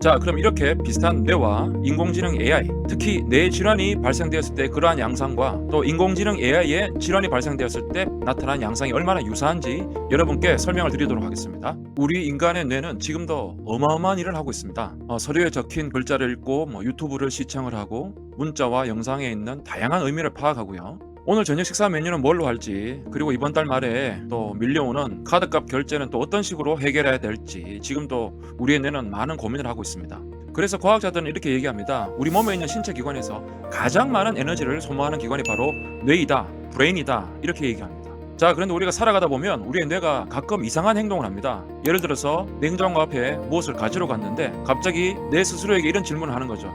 자, 그럼 이렇게 비슷한 뇌와 인공지능 AI, 특히 뇌 질환이 발생되었을 때 그러한 양상과 또 인공지능 AI의 질환이 발생되었을 때 나타난 양상이 얼마나 유사한지 여러분께 설명을 드리도록 하겠습니다. 우리 인간의 뇌는 지금도 어마어마한 일을 하고 있습니다. 서류에 적힌 글자를 읽고 유튜브를 시청을 하고 문자와 영상에 있는 다양한 의미를 파악하고요. 오늘 저녁 식사 메뉴는 뭘로 할지, 그리고 이번 달 말에 또 밀려오는 카드값 결제는 또 어떤 식으로 해결해야 될지 지금도 우리의 뇌는 많은 고민을 하고 있습니다. 그래서 과학자들은 이렇게 얘기합니다. 우리 몸에 있는 신체 기관에서 가장 많은 에너지를 소모하는 기관이 바로 뇌이다, 브레인이다, 이렇게 얘기합니다. 자, 그런데 우리가 살아가다 보면 우리의 뇌가 가끔 이상한 행동을 합니다. 예를 들어서 냉장고 앞에 무엇을 가지러 갔는데 갑자기 내 스스로에게 이런 질문을 하는 거죠.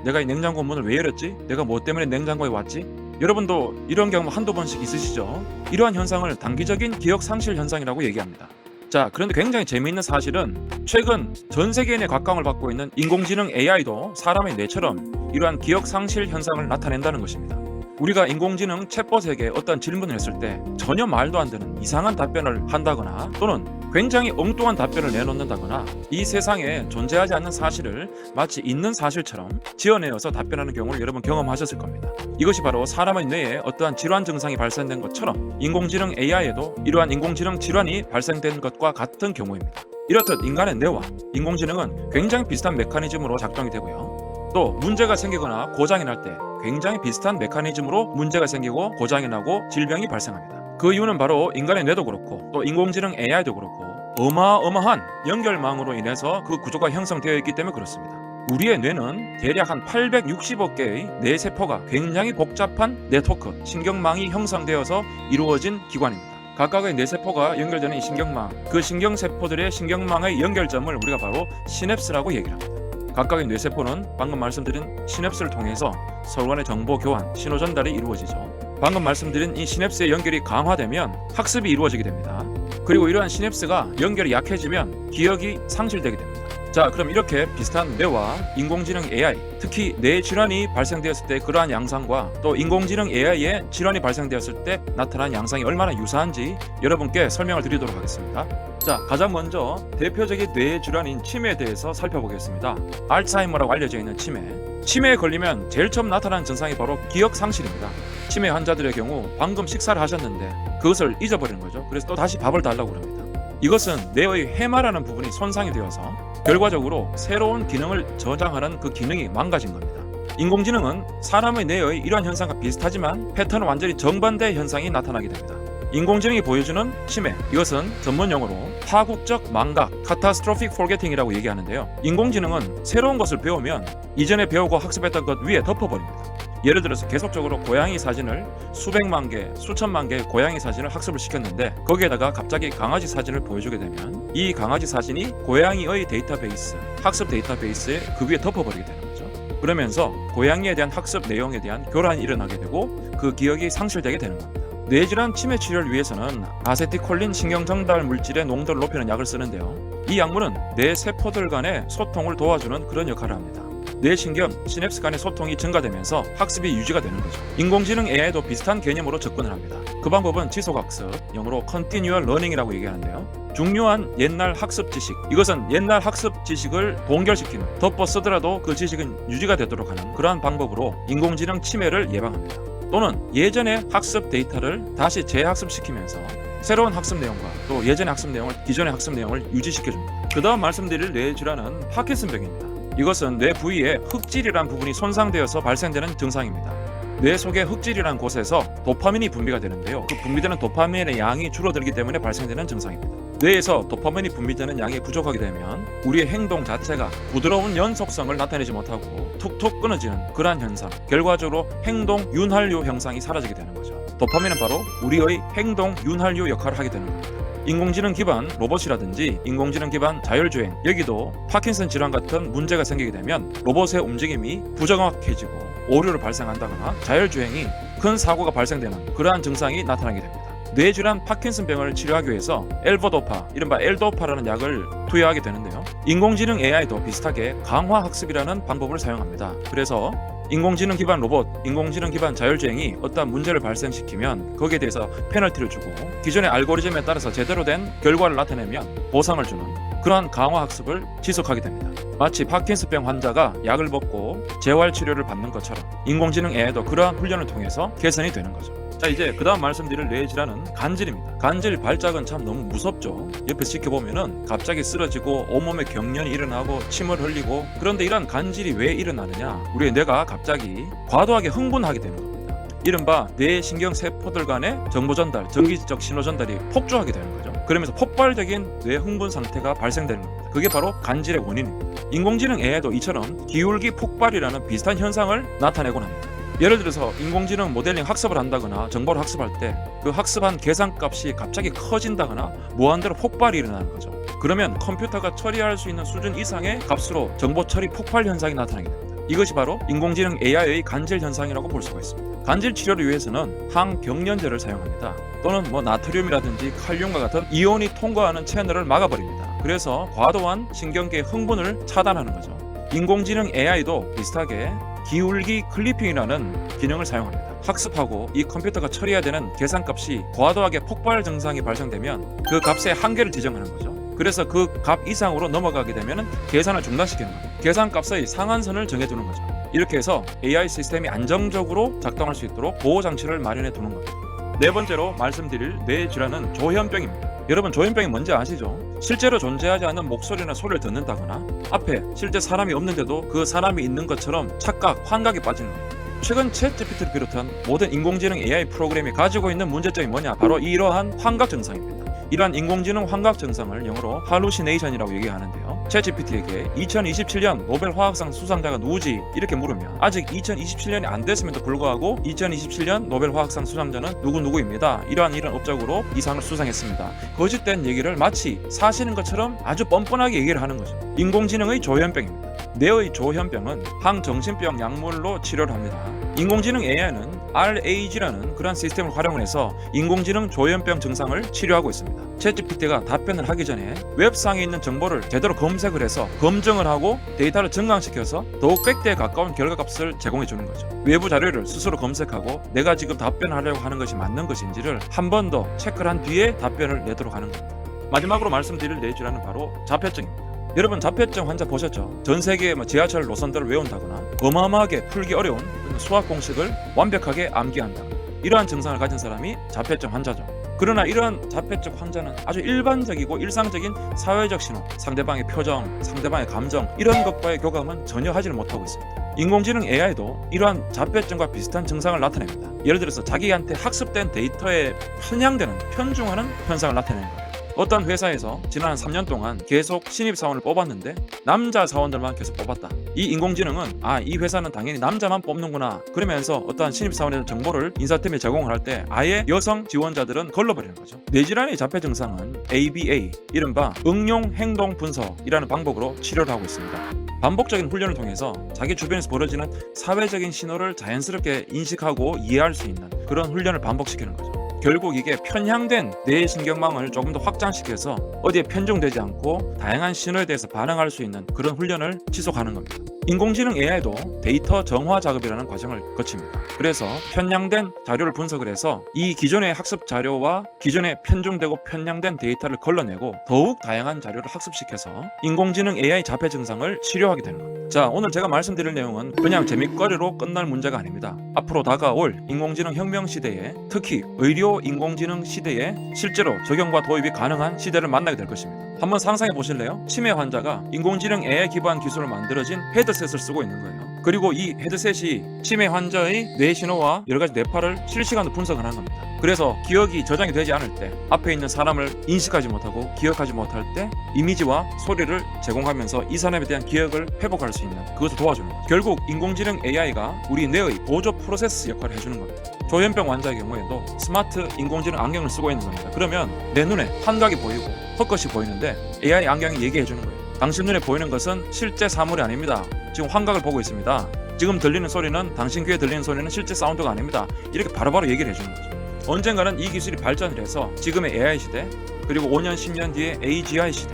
내가 이 냉장고 문을 왜 열었지? 내가 뭐 때문에 냉장고에 왔지? 여러분도 이런 경우 한두 번씩 있으시죠? 이러한 현상을 단기적인 기억 상실 현상이라고 얘기합니다. 자, 그런데 굉장히 재미있는 사실은 최근 전 세계인의 각광을 받고 있는 인공지능 AI도 사람의 뇌처럼 이러한 기억 상실 현상을 나타낸다는 것입니다. 우리가 인공지능 챗봇에게 어떤 질문을 했을 때 전혀 말도 안 되는 이상한 답변을 한다거나 또는 굉장히 엉뚱한 답변을 내놓는다거나 이 세상에 존재하지 않는 사실을 마치 있는 사실처럼 지어내어서 답변하는 경우를 여러분 경험하셨을 겁니다. 이것이 바로 사람의 뇌에 어떠한 질환 증상이 발생된 것처럼 인공지능 AI에도 이러한 인공지능 질환이 발생된 것과 같은 경우입니다. 이렇듯 인간의 뇌와 인공지능은 굉장히 비슷한 메커니즘으로 작동이 되고요. 또 문제가 생기거나 고장이 날 때 굉장히 비슷한 메커니즘으로 문제가 생기고 고장이 나고 질병이 발생합니다. 그 이유는 바로 인간의 뇌도 그렇고 또 인공지능 AI도 그렇고 어마어마한 연결망으로 인해서 그 구조가 형성되어 있기 때문에 그렇습니다. 우리의 뇌는 대략 한 860억 개의 뇌세포가 굉장히 복잡한 네트워크, 신경망이 형성되어서 이루어진 기관입니다. 각각의 뇌세포가 연결되는 이 신경망, 그 신경세포들의 신경망의 연결점을 우리가 바로 시냅스라고 얘기를 합니다. 각각의 뇌세포는 방금 말씀드린 시냅스를 통해서 서로 간의 정보 교환, 신호 전달이 이루어지죠. 방금 말씀드린 이 시냅스의 연결이 강화되면 학습이 이루어지게 됩니다. 그리고 이러한 시냅스가 연결이 약해지면 기억이 상실되게 됩니다. 자, 그럼 이렇게 비슷한 뇌와 인공지능 AI, 특히 뇌 질환이 발생되었을 때 그러한 양상과 또 인공지능 AI의 질환이 발생되었을 때 나타난 양상이 얼마나 유사한지 여러분께 설명을 드리도록 하겠습니다. 자, 가장 먼저 대표적인 뇌 질환인 치매에 대해서 살펴보겠습니다. 알츠하이머라고 알려져 있는 치매. 치매에 걸리면 제일 처음 나타나는 증상이 바로 기억 상실입니다. 치매 환자들의 경우 방금 식사를 하셨는데 그것을 잊어버리는 거죠. 그래서 또 다시 밥을 달라고 합니다. 이것은 뇌의 해마라는 부분이 손상이 되어서 결과적으로 새로운 기능을 저장하는 그 기능이 망가진 겁니다. 인공지능은 사람의 뇌의 이러한 현상과 비슷하지만 패턴은 완전히 정반대의 현상이 나타나게 됩니다. 인공지능이 보여주는 치매, 이것은 전문용어로 파국적 망각, catastrophic forgetting이라고 얘기하는데요. 인공지능은 새로운 것을 배우면 이전에 배우고 학습했던 것 위에 덮어버립니다. 예를 들어서 계속적으로 고양이 사진을 수백만 개, 수천만 개의 고양이 사진을 학습을 시켰는데 거기에다가 갑자기 강아지 사진을 보여주게 되면 이 강아지 사진이 고양이의 데이터베이스, 학습 데이터베이스에 그 위에 덮어버리게 되는 거죠. 그러면서 고양이에 대한 학습 내용에 대한 교란이 일어나게 되고 그 기억이 상실되게 되는 겁니다. 뇌질환 치매 치료를 위해서는 아세틸콜린 신경 전달 물질의 농도를 높이는 약을 쓰는데요. 이 약물은 뇌 세포들 간의 소통을 도와주는 그런 역할을 합니다. 뇌 신경, 시냅스 간의 소통이 증가되면서 학습이 유지가 되는 거죠. 인공지능 AI도 비슷한 개념으로 접근을 합니다. 그 방법은 지속학습, 영어로 continual learning이라고 얘기하는데요. 중요한 옛날 학습 지식, 이것은 옛날 학습 지식을 동결시키는, 덮어 쓰더라도 그 지식은 유지가 되도록 하는 그러한 방법으로 인공지능 치매를 예방합니다. 또는 예전의 학습 데이터를 다시 재학습시키면서 새로운 학습 내용과 또 예전의 학습 내용을, 기존의 학습 내용을 유지시켜줍니다. 그 다음 말씀드릴 뇌 질환은 파킨슨병입니다. 이것은 뇌 부위에 흑질이라는 부분이 손상되어서 발생되는 증상입니다. 뇌 속의 흑질이라는 곳에서 도파민이 분비가 되는데요. 그 분비되는 도파민의 양이 줄어들기 때문에 발생되는 증상입니다. 뇌에서 도파민이 분비되는 양이 부족하게 되면 우리의 행동 자체가 부드러운 연속성을 나타내지 못하고 툭툭 끊어지는 그러한 현상, 결과적으로 행동 윤활유 형상이 사라지게 되는 거죠. 도파민은 바로 우리의 행동 윤활유 역할을 하게 되는 겁니다. 인공지능 기반 로봇이라든지 인공지능 기반 자율주행, 여기도 파킨슨 질환 같은 문제가 생기게 되면 로봇의 움직임이 부정확해지고 오류를 발생한다거나 자율주행이 큰 사고가 발생되는 그러한 증상이 나타나게 됩니다. 뇌질환 파킨슨병을 치료하기 위해서 엘보도파, 이른바 엘도파라는 약을 투여하게 되는데요. 인공지능 AI도 비슷하게 강화학습이라는 방법을 사용합니다. 그래서 인공지능 기반 로봇, 인공지능 기반 자율주행이 어떠한 문제를 발생시키면 거기에 대해서 페널티를 주고 기존의 알고리즘에 따라서 제대로 된 결과를 나타내면 보상을 주는 그러한 강화 학습을 지속하게 됩니다. 마치 파킨슨병 환자가 약을 먹고 재활 치료를 받는 것처럼 인공지능 AI도 그러한 훈련을 통해서 개선이 되는 거죠. 자, 이제 그 다음 말씀드릴 뇌의 질환은 간질입니다. 간질 발작은 참 너무 무섭죠. 옆에서 지켜보면은 갑자기 쓰러지고 온몸에 경련이 일어나고 침을 흘리고, 그런데 이런 간질이 왜 일어나느냐, 우리의 뇌가 갑자기 과도하게 흥분하게 되는 겁니다. 이른바 뇌 신경세포들 간의 정보 전달, 전기적 신호 전달이 폭주하게 되는 거죠. 그러면서 폭발적인 뇌 흥분 상태가 발생되는 겁니다. 그게 바로 간질의 원인입니다. 인공지능 AI도 이처럼 기울기 폭발이라는 비슷한 현상을 나타내곤 합니다. 예를 들어서 인공지능 모델링 학습을 한다거나 정보를 학습할 때 그 학습한 계산값이 갑자기 커진다거나 무한대로 폭발이 일어나는 거죠. 그러면 컴퓨터가 처리할 수 있는 수준 이상의 값으로 정보 처리 폭발 현상이 나타나게 됩니다. 이것이 바로 인공지능 AI의 간질 현상이라고 볼 수가 있습니다. 간질 치료를 위해서는 항경련제를 사용합니다. 또는 나트륨이라든지 칼륨과 같은 이온이 통과하는 채널을 막아버립니다. 그래서 과도한 신경계의 흥분을 차단하는 거죠. 인공지능 AI도 비슷하게 기울기 클리핑이라는 기능을 사용합니다. 학습하고 이 컴퓨터가 처리해야 되는 계산값이 과도하게 폭발 증상이 발생되면 그 값의 한계를 지정하는 거죠. 그래서 그 값 이상으로 넘어가게 되면 계산을 중단시키는 거죠. 계산값의 상한선을 정해두는 거죠. 이렇게 해서 AI 시스템이 안정적으로 작동할 수 있도록 보호장치를 마련해 두는 겁니다. 네 번째로 말씀드릴 뇌 질환은 조현병입니다. 여러분, 조현병이 뭔지 아시죠? 실제로 존재하지 않는 목소리나 소리를 듣는다거나 앞에 실제 사람이 없는데도 그 사람이 있는 것처럼 착각, 환각에 빠지는 겁니다. 최근 챗GPT를 비롯한 모든 인공지능 AI 프로그램이 가지고 있는 문제점이 뭐냐? 바로 이러한 환각 증상입니다. 이러한 인공지능 환각 증상을 영어로 hallucination이라고 얘기하는데요. 챗GPT에게 2027년 노벨 화학상 수상자가 누구지? 이렇게 물으면 아직 2027년이 안 됐음에도 불구하고 2027년 노벨 화학상 수상자는 누구누구입니다. 이러한 업적으로 이 상을 수상했습니다. 거짓된 얘기를 마치 사실인 것처럼 아주 뻔뻔하게 얘기를 하는 거죠. 인공지능의 조현병입니다. 뇌의 조현병은 항정신병 약물로 치료를 합니다. 인공지능 AI는 RAG라는 그런 시스템을 활용해서 인공지능 조현병 증상을 치료하고 있습니다. 챗GPT가 답변을 하기 전에 웹상에 있는 정보를 제대로 검색을 해서 검증을 하고 데이터를 증강시켜서 더욱 팩트에 가까운 결과값을 제공해 주는 거죠. 외부 자료를 스스로 검색하고 내가 지금 답변하려고 하는 것이 맞는 것인지를 한 번 더 체크를 한 뒤에 답변을 내도록 하는 겁니다. 마지막으로 말씀드릴 뇌 질환은 바로 자폐증입니다. 여러분, 자폐증 환자 보셨죠? 전 세계의 지하철 노선들을 외운다거나 어마어마하게 풀기 어려운 수학 공식을 완벽하게 암기한다. 이러한 증상을 가진 사람이 자폐증 환자죠. 그러나 이러한 자폐증 환자는 아주 일반적이고 일상적인 사회적 신호, 상대방의 표정, 상대방의 감정, 이런 것과의 교감은 전혀 하지를 못하고 있습니다. 인공지능 AI도 이러한 자폐증과 비슷한 증상을 나타냅니다. 예를 들어서 자기한테 학습된 데이터에 편향되는, 편중하는 현상을 나타내는 거예요. 어떤 회사에서 지난 3년 동안 계속 신입사원을 뽑았는데 남자 사원들만 계속 뽑았다. 이 인공지능은 이 회사는 당연히 남자만 뽑는구나, 그러면서 어떠한 신입사원에 대한 정보를 인사팀에 제공을 할 때 아예 여성 지원자들은 걸러버리는 거죠. 뇌질환의 자폐 증상은 ABA, 이른바 응용 행동 분석이라는 방법으로 치료를 하고 있습니다. 반복적인 훈련을 통해서 자기 주변에서 벌어지는 사회적인 신호를 자연스럽게 인식하고 이해할 수 있는 그런 훈련을 반복시키는 거죠. 결국 이게 편향된 뇌 신경망을 조금 더 확장시켜서 어디에 편중되지 않고 다양한 신호에 대해서 반응할 수 있는 그런 훈련을 지속하는 겁니다. 인공지능 AI도 데이터 정화 작업이라는 과정을 거칩니다. 그래서 편향된 자료를 분석을 해서 이 기존의 학습 자료와 기존의 편중되고 편향된 데이터를 걸러내고 더욱 다양한 자료를 학습시켜서 인공지능 AI 자폐 증상을 치료하게 되는 겁니다. 자, 오늘 제가 말씀드릴 내용은 그냥 재미거리로 끝날 문제가 아닙니다. 앞으로 다가올 인공지능 혁명 시대에, 특히 의료 인공지능 시대에 실제로 적용과 도입이 가능한 시대를 만나게 될 것입니다. 한번 상상해 보실래요? 치매 환자가 인공지능 AI 기반 기술로 만들어진 헤드셋을 쓰고 있는 거예요. 그리고 이 헤드셋이 치매 환자의 뇌 신호와 여러 가지 뇌파를 실시간으로 분석을 하는 겁니다. 그래서 기억이 저장이 되지 않을 때, 앞에 있는 사람을 인식하지 못하고 기억하지 못할 때 이미지와 소리를 제공하면서 이 사람에 대한 기억을 회복할 수 있는 그것을 도와주는 거죠. 결국 인공지능 AI가 우리 뇌의 보조 프로세스 역할을 해주는 겁니다. 조현병 환자의 경우에도 스마트 인공지능 안경을 쓰고 있는 겁니다. 그러면 내 눈에 환각이 보이고 헛것이 보이는데 AI 안경이 얘기해 주는 거예요. 당신 눈에 보이는 것은 실제 사물이 아닙니다. 지금 환각을 보고 있습니다. 지금 들리는 소리는, 당신 귀에 들리는 소리는 실제 사운드가 아닙니다. 이렇게 바로바로 얘기를 해주는 거죠. 언젠가는 이 기술이 발전을 해서 지금의 AI 시대, 그리고 5년, 10년 뒤에 AGI 시대,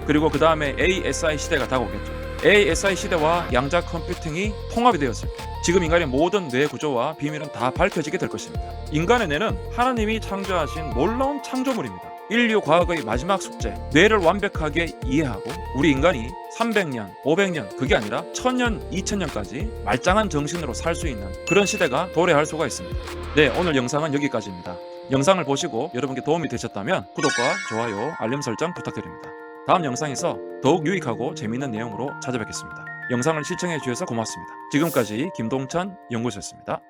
그리고 그 다음에 ASI 시대가 다가오겠죠. ASI 시대와 양자 컴퓨팅이 통합이 되었을 때 지금 인간의 모든 뇌 구조와 비밀은 다 밝혀지게 될 것입니다. 인간의 뇌는 하나님이 창조하신 놀라운 창조물입니다. 인류 과학의 마지막 숙제, 뇌를 완벽하게 이해하고 우리 인간이 300년, 500년, 그게 아니라 1000년, 2000년까지 말짱한 정신으로 살 수 있는 그런 시대가 도래할 수가 있습니다. 네, 오늘 영상은 여기까지입니다. 영상을 보시고 여러분께 도움이 되셨다면 구독과 좋아요, 알림 설정 부탁드립니다. 다음 영상에서 더욱 유익하고 재미있는 내용으로 찾아뵙겠습니다. 영상을 시청해 주셔서 고맙습니다. 지금까지 김동찬 연구소였습니다.